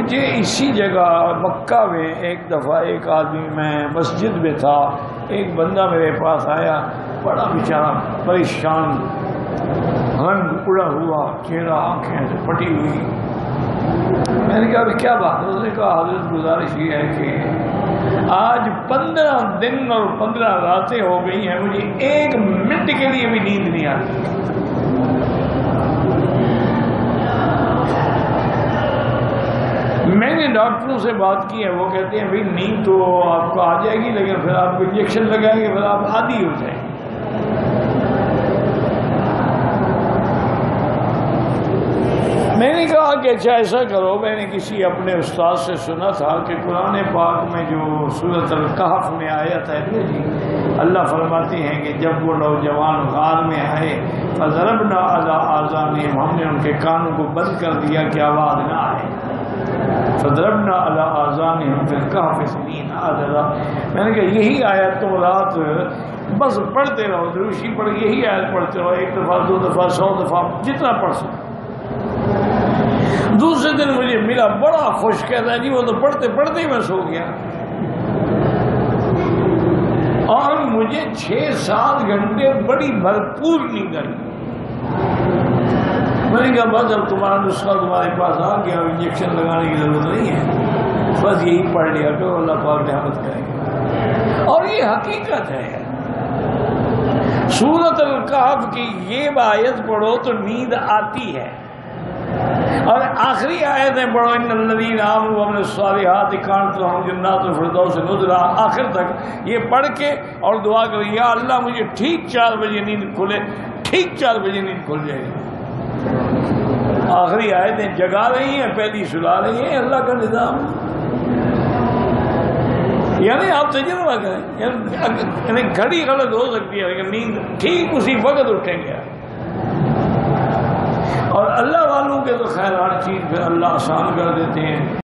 مجھے اسی جگہ مکہ میں ایک دفعہ ایک آدمی، میں مسجد میں تھا، ایک بندہ میرے پاس آیا، بڑا بیچارہ پریشان، رنگ اڑا ہوا چہرہ، آنکھیں سے پھٹی ہوئی۔ میں نے کہا کہ کیا بات ہے؟ اس نے کہا حضرت گزارش یہ ہے کہ آج 15 دن اور 15 راتیں ہو گئی ہیں، مجھے 1 منٹ کے لیے بھی نیند نہیں آتی۔ میں نے ڈاکٹروں سے بات کی ہے، وہ کہتے ہیں بھئی نیند تو آپ کو آ جائے گی، لیکن پھر آپ کو انجیکشن لگائیں گے، پھر آپ عادی ہو جائیں گے۔ میں نے کہا کہ اچھا ایسا کرو، میں نے کسی اپنے استاد سے سنا تھا کہ قرآن پاک میں جو سورۃ الکہف میں آیت ہے جی، اللہ فرماتے ہیں کہ جب وہ نوجوان غار میں آئے فضربنا علی آذانہم، ہم نے ان کے کانوں کو بند کر دیا کہ آواز نہ آئے۔ فضربنا علی آذانہم فی الکہف سنین عددا، میں نے کہا یہی آیت تم رات بس پڑھتے رہو، دروشی پڑھ یہی آیت پڑھتے رہو، 1 دفعہ 2 دفعہ 100 دفعہ جتنا پڑھ سکو۔ دوسرے دن مجھے ملا، بڑا خوش، کہتا ہے جی وہ تو پڑھتے پڑھتے ہی میں سو گیا، اور مجھے 6-7 گھنٹے بڑی بھرپور نیند آئی۔ میں نے کہا بس اب تمہارا نسخہ تمہارے پاس آ گیا، انجیکشن لگانے کی ضرورت نہیں ہے، بس یہی پڑھ لیا تو اللہ پاک رحمت کرے گا۔ اور یہ حقیقت ہے، سورۃ الکہف کی یہ آیت پڑھو تو نیند آتی ہے، اور آخری آیتیں پڑھو ان الذین آمنوا وعملوا الصالحات کانت لہم جنات الفردوس نزلا، آخر تک یہ پڑھ کے اور دعا کرو یا اللہ مجھے ٹھیک 4 بجے نیند کھلے، ٹھیک 4 بجے نیند کھل جائے گی۔ آخری آیتیں جگا رہی ہیں، پہلی سلا رہی ہیں، اللہ کا نظام۔ یعنی آپ تجربہ کریں، یعنی گھڑی غلط ہو سکتی ہے لیکن نیند ٹھیک اسی وقت اٹھیں گے، اور اللہ والوں کے تو خیر ہر چیز پھر اللہ آسان کر دیتے ہیں۔